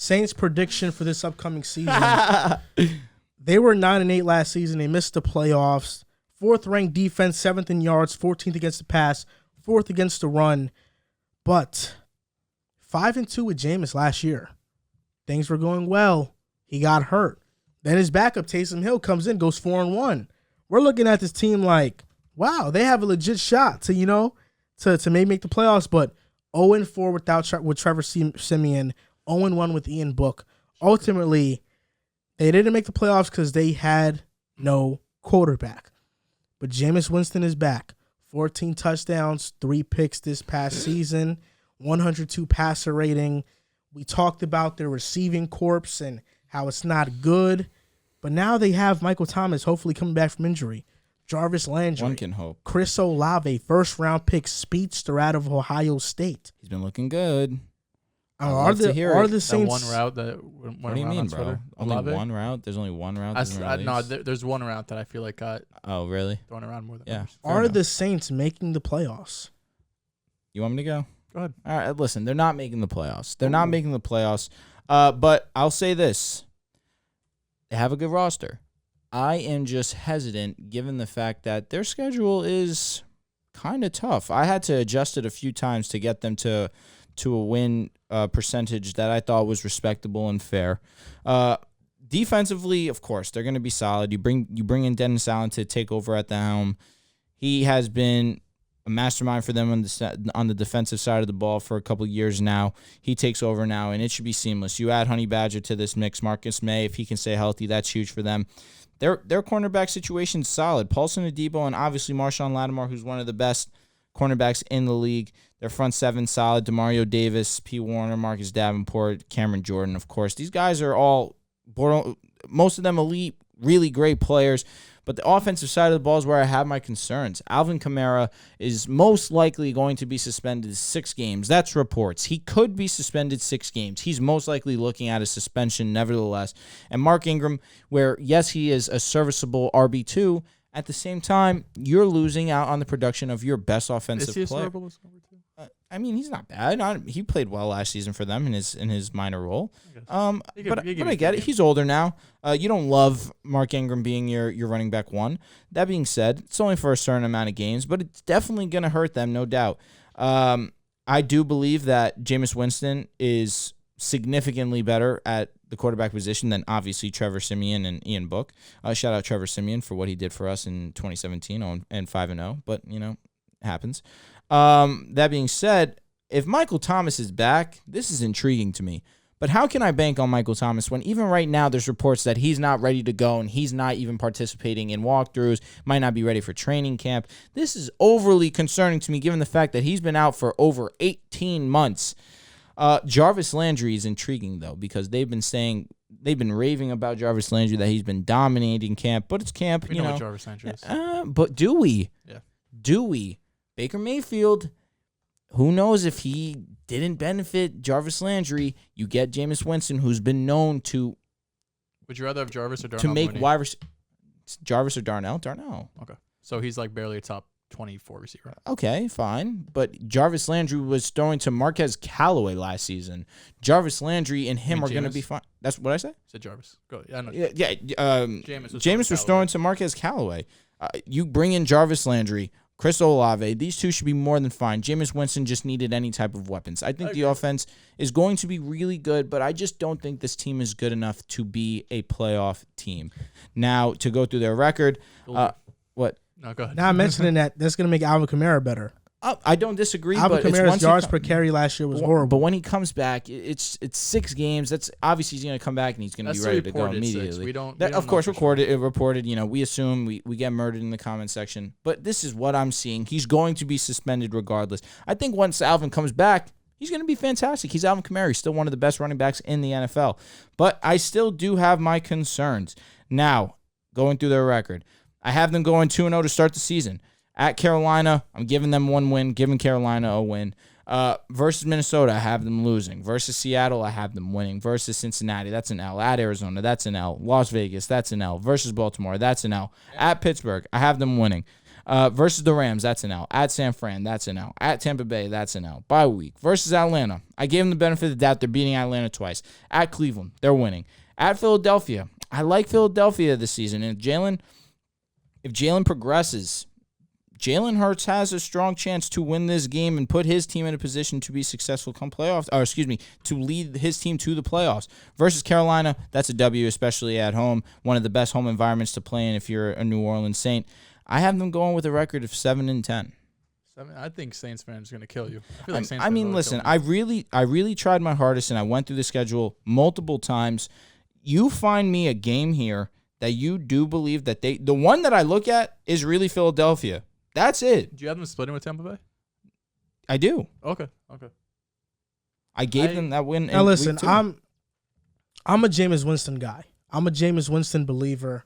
Saints prediction for this upcoming season. They were 9-8 last season. They missed the playoffs. 4th ranked defense, 7th in yards, 14th against the pass, 4th against the run. But 5-2 with Jameis last year. Things were going well. He got hurt. Then his backup, Taysom Hill, comes in, goes 4-1. We're looking at this team like, wow, they have a legit shot to maybe make the playoffs, but 0-4 with Trevor Siemian, 0-1 with Ian Book. Ultimately, they didn't make the playoffs because they had no quarterback. But Jameis Winston is back. 14 touchdowns, 3 picks this past season, 102 passer rating. We talked about their receiving corps and how it's not good. But now they have Michael Thomas hopefully coming back from injury. Jarvis Landry. One can hope. Chris Olave, first-round pick speedster out of Ohio State. He's been looking good. Are the Saints... That one route that went What do you mean, bro? Twitter? Only Olave? one route? There's only one route? No, there's one route that I feel like got thrown around more than others. Are the Saints making the playoffs? You want me to go? Go ahead. All right, listen, they're not making the playoffs. They're not making the playoffs. But I'll say this. They have a good roster. I am just hesitant given the fact that their schedule is kind of tough. I had to adjust it a few times to get them to a win percentage that I thought was respectable and fair. Defensively, of course, they're going to be solid. You bring in Dennis Allen to take over at the helm. He has been a mastermind for them on the defensive side of the ball for a couple of years now. He takes over now, and it should be seamless. You add Honey Badger to this mix. Marcus May, if he can stay healthy, that's huge for them. Their cornerback situation's solid. Paulson Adebo and obviously Marshawn Lattimore, who's one of the best cornerbacks in the league. Their front seven solid. Demario Davis, P. Warner, Marcus Davenport, Cameron Jordan, of course. These guys are all, most of them elite, really great players. But the offensive side of the ball is where I have my concerns. Alvin Kamara is most likely going to be suspended 6 games. That's reports. He could be suspended 6 games. He's most likely looking at a suspension nevertheless. And Mark Ingram, where, yes, he is a serviceable RB2, at the same time, you're losing out on the production of your best offensive player. Is he a serviceable RB2? I mean, he's not bad. He played well last season for them in his minor role. But I get it. He's older now. You don't love Mark Ingram being your running back 1. That being said, it's only for a certain amount of games, but it's definitely going to hurt them, no doubt. I do believe that Jameis Winston is significantly better at the quarterback position than obviously Trevor Siemian and Ian Book. Shout out Trevor Siemian for what he did for us in 2017 and 5-0, but it happens. That being said, if Michael Thomas is back, this is intriguing to me. But how can I bank on Michael Thomas when even right now there's reports that he's not ready to go and he's not even participating in walkthroughs, might not be ready for training camp? This is overly concerning to me given the fact that he's been out for over 18 months. Jarvis Landry is intriguing, though, because they've been raving about Jarvis Landry, that he's been dominating camp, but it's camp. We know what Jarvis Landry is. But do we? Yeah. Do we? Baker Mayfield, who knows if he didn't benefit Jarvis Landry? You get Jameis Winston, who's been known to. Would you rather have Jarvis or Darnell? To make wide Jarvis or Darnell? Darnell. Okay. So he's like barely a top 24 receiver. Okay, fine. But Jarvis Landry was throwing to Marquez Callaway last season. Jarvis Landry and him are going to be fine. That's what I said? Said Jarvis. Go ahead. Yeah. Jameis was throwing to Marquez Callaway. You bring in Jarvis Landry, Chris Olave. These two should be more than fine. Jameis Winston just needed any type of weapons. I think the offense is going to be really good, but I just don't think this team is good enough to be a playoff team. Now, to go through their record, what? No, go ahead. Now I'm mentioning that's going to make Alvin Kamara better. I don't disagree. Alvin but Kamara's yards per carry last year was horrible. But when he comes back, it's 6 games. That's obviously he's going to come back and he's going to be ready to go immediately. We don't of course, reported. We assume we get murdered in the comment section. But this is what I'm seeing. He's going to be suspended regardless. I think once Alvin comes back, he's going to be fantastic. He's Alvin Kamara. He's still one of the best running backs in the NFL. But I still do have my concerns. Now, going through their record, I have them going 2-0 to start the season. At Carolina, I'm giving them 1 win, giving Carolina a win. Versus Minnesota, I have them losing. Versus Seattle, I have them winning. Versus Cincinnati, that's an L. At Arizona, that's an L. Las Vegas, that's an L. Versus Baltimore, that's an L. At Pittsburgh, I have them winning. Versus the Rams, that's an L. At San Fran, that's an L. At Tampa Bay, that's an L. Bye week. Versus Atlanta, I gave them the benefit of the doubt. They're beating Atlanta twice. At Cleveland, they're winning. At Philadelphia, I like Philadelphia this season. And if Jalen progresses, Jalen Hurts has a strong chance to win this game and put his team in a position to be successful come playoffs, to lead his team to the playoffs. Versus Carolina, that's a W, especially at home. One of the best home environments to play in if you're a New Orleans Saint. I have them going with a record of 7-10. I think Saints fans are going to kill you. Listen, I really tried my hardest, and I went through the schedule multiple times. You find me a game here that you do believe that the one that I look at is really Philadelphia. That's it. Do you have them splitting with Tampa Bay? I do. Okay. I gave them that win. Now listen, I'm a Jameis Winston guy. I'm a Jameis Winston believer.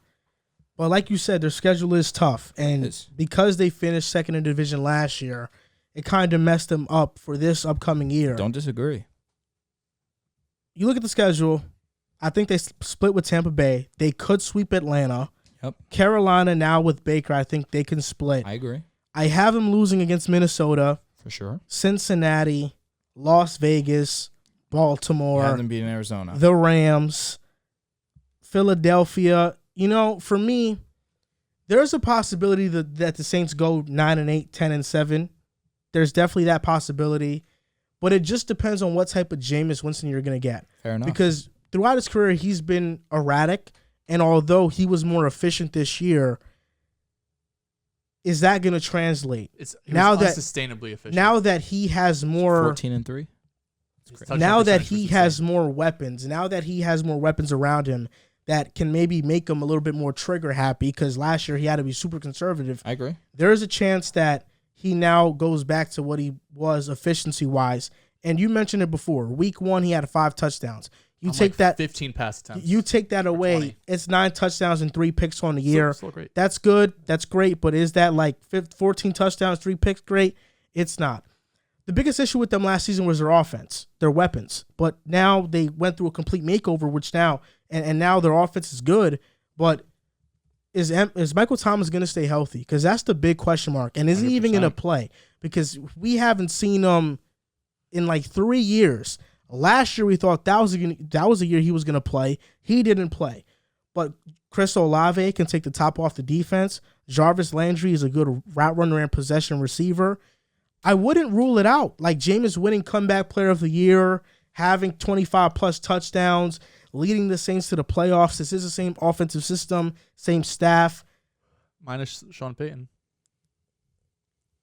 But like you said, their schedule is tough. And because they finished second in division last year, it kind of messed them up for this upcoming year. Don't disagree. You look at the schedule, I think they split with Tampa Bay. They could sweep Atlanta. Yep. Carolina now with Baker, I think they can split. I agree. I have them losing against Minnesota. For sure. Cincinnati, Las Vegas, Baltimore. You have them beating Arizona. The Rams, Philadelphia. For me, there's a possibility that the Saints go 9-8, 10-7. There's definitely that possibility. But it just depends on what type of Jameis Winston you're going to get. Fair enough. Because throughout his career, he's been erratic. And although he was more efficient this year, is that going to translate? Unsustainably efficient. Now that he has more 14-3. Now that he has more weapons, around him that can maybe make him a little bit more trigger happy, because last year he had to be super conservative. I agree. There is a chance that he now goes back to what he was efficiency wise. And you mentioned it before. Week 1, he had 5 touchdowns. You take that 15 pass attempts. You take that away, 20. It's 9 touchdowns and 3 picks on the year. Still great. That's good. That's great. But is that like 14 touchdowns, 3 picks great? It's not. The biggest issue with them last season was their offense, their weapons. But now they went through a complete makeover, which now and now their offense is good. But is Michael Thomas going to stay healthy? Because that's the big question mark. And is 100%. he even going to play? Because we haven't seen him in like 3 years. Last year we thought that was a year he was going to play. He didn't play. But Chris Olave can take the top off the defense. Jarvis Landry is a good route runner and possession receiver. I wouldn't rule it out. Like Jameis winning comeback player of the year, having 25-plus touchdowns, leading the Saints to the playoffs. This is the same offensive system, same staff. Minus Sean Payton.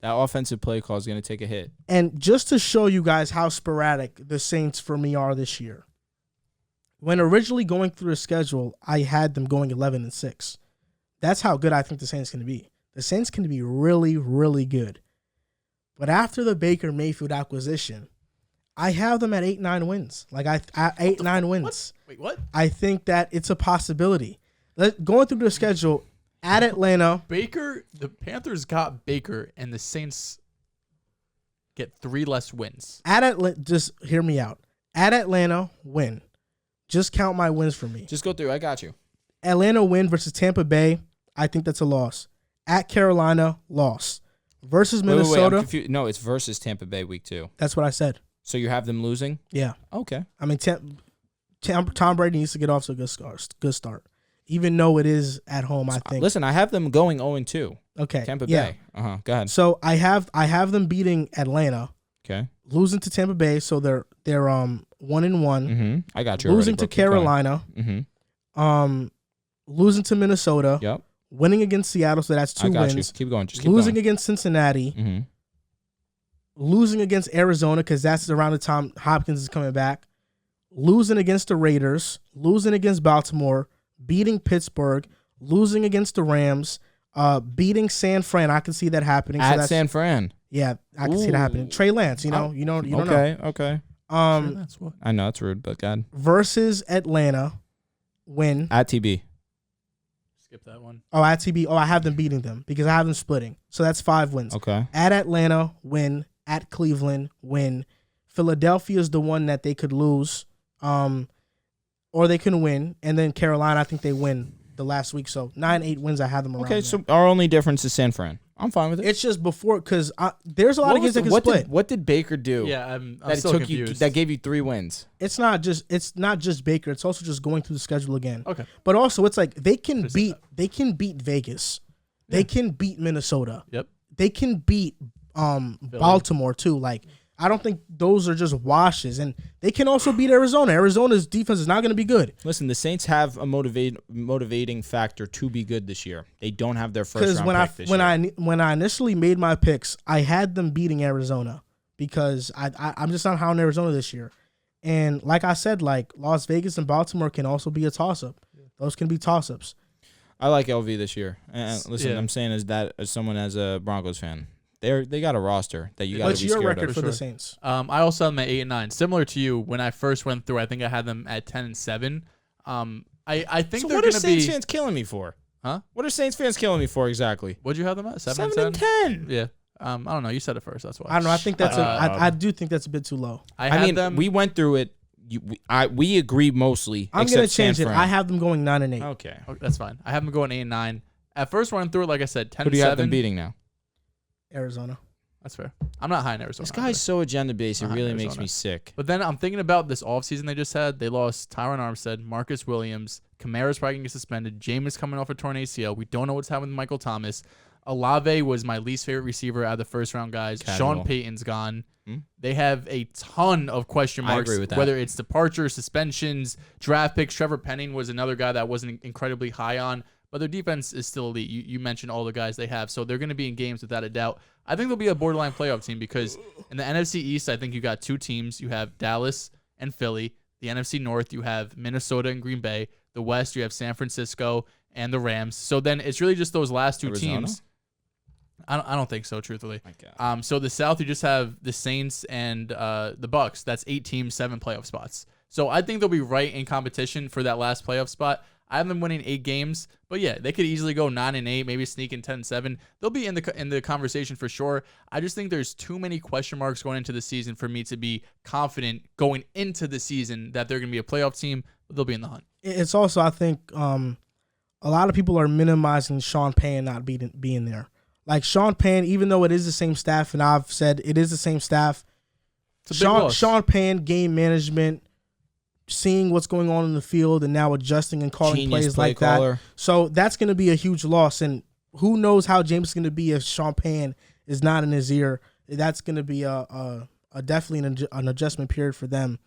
That offensive play call is going to take a hit. And just to show you guys how sporadic the Saints for me are this year, when originally going through the schedule, I had them going 11-6. That's how good I think the Saints can be. The Saints can be really, really good. But after the Baker Mayfield acquisition, I have them at 8-9 wins. Like 8-9 wins. Wait, what? I think that it's a possibility. Going through the schedule, at Atlanta, the Panthers got Baker, and the Saints get 3 less wins. At Atlanta, just hear me out. At Atlanta, win. Just count my wins for me. Just go through. I got you. Atlanta win versus Tampa Bay. I think that's a loss. At Carolina, loss. Versus Minnesota. Wait, I'm confused. No, it's versus Tampa Bay week 2. That's what I said. So you have them losing? Yeah. Okay. I mean, Tom Brady needs to get off to a good start. Even though it is at home, I think. Listen, I have them going 0-2. Okay. Tampa Bay. Go ahead. So I have them beating Atlanta. Okay. Losing to Tampa Bay, so they're 1-1. Mm-hmm. I got you. Losing to Carolina. Mm-hmm. Losing to Minnesota. Yep. Winning against Seattle, so that's 2 wins. You. Keep going. Just keep losing going. against Cincinnati. Mm-hmm. Losing against Arizona, because that's around the time Hopkins is coming back. Losing against the Raiders. Losing against Baltimore. Beating Pittsburgh. Losing against the Rams. Beating San Fran. I can see that happening. At San Fran. Yeah, I can see that happening. Trey Lance, you don't know. Okay. I know it's rude, but God. Versus Atlanta, win. At TB. Skip that one. Oh, at TB. Oh, I have them beating them because I have them splitting. So that's 5 wins. Okay. At Atlanta, win. At Cleveland, win. Philadelphia is the one that they could lose, or they can win. And then Carolina, I think they win the last week. So 9-8 wins. I have them around. Okay, so our only difference is San Fran. I'm fine with it. It's just before because there's a lot of games that can split. What did Baker do? Yeah, I'm that still confused. That gave you 3 wins. It's not just Baker. It's also just going through the schedule again. Okay. But also, it's like they can beat Vegas. They can beat Minnesota. Yep. They can beat Baltimore too. Like I don't think those are just washes, and they can also beat Arizona. Arizona's defense is not going to be good. Listen, the Saints have a motivating factor to be good this year. They don't have their first round pick this year. When I initially made my picks, I had them beating Arizona because I'm just not high on Arizona this year. And like I said, like Las Vegas and Baltimore can also be a toss-up. Those can be toss-ups. I like LV this year. And listen, I'm saying as someone as a Broncos fan. They got a roster that you got to be scared of. What's your record for the Saints? I also have them at 8-9. Similar to you, when I first went through, I think I had them at 10-7. I think so they're what going are to be. Saints fans killing me for? Huh? What are Saints fans killing me for exactly? What'd you have them at? 7 and 10. Yeah. I don't know. You said it first. That's why. I don't know. I think that's I do think that's a bit too low. I mean, them. We went through it. We agree mostly. I'm going to change it. I have them going 9-8. Okay, that's fine. I have them going 8-9. At first run through it, like I said, 10-7. Who do you have them beating now? Arizona. That's fair. I'm not high in Arizona. This guy's so agenda-based. It really makes me sick. But then I'm thinking about this offseason they just had. They lost Tyron Armstead, Marcus Williams. Kamara's probably going to get suspended. Jameis coming off a torn ACL. We don't know what's happening with Michael Thomas. Olave was my least favorite receiver out of the first-round guys. Casual. Sean Payton's gone. They have a ton of question marks. I agree with that. Whether it's departures, suspensions, draft picks. Trevor Penning was another guy that wasn't incredibly high on. But their defense is still elite. You mentioned all the guys they have. So they're going to be in games without a doubt. I think they'll be a borderline playoff team because in the NFC East, I think you got 2 teams. You have Dallas and Philly. The NFC North, you have Minnesota and Green Bay. The West, you have San Francisco and the Rams. So then it's really just those last 2 teams. I don't think so, truthfully. So the South, you just have the Saints and the Bucks. That's 8 teams, 7 playoff spots. So I think they'll be right in competition for that last playoff spot. I have them winning 8 games, but yeah, they could easily go 9-8, maybe sneak in 10-7. They'll be in the conversation for sure. I just think there's too many question marks going into the season for me to be confident going into the season that they're going to be a playoff team, but they'll be in the hunt. It's also, I think, a lot of people are minimizing Sean Payne not being there. Like Sean Payne, even though it is the same staff, and I've said it is the same staff, Sean Payne, game management, seeing what's going on in the field and now adjusting and calling plays like that. So that's going to be a huge loss. And who knows how James is going to be if Sean Payne is not in his ear. That's going to be a definitely an adjustment period for them.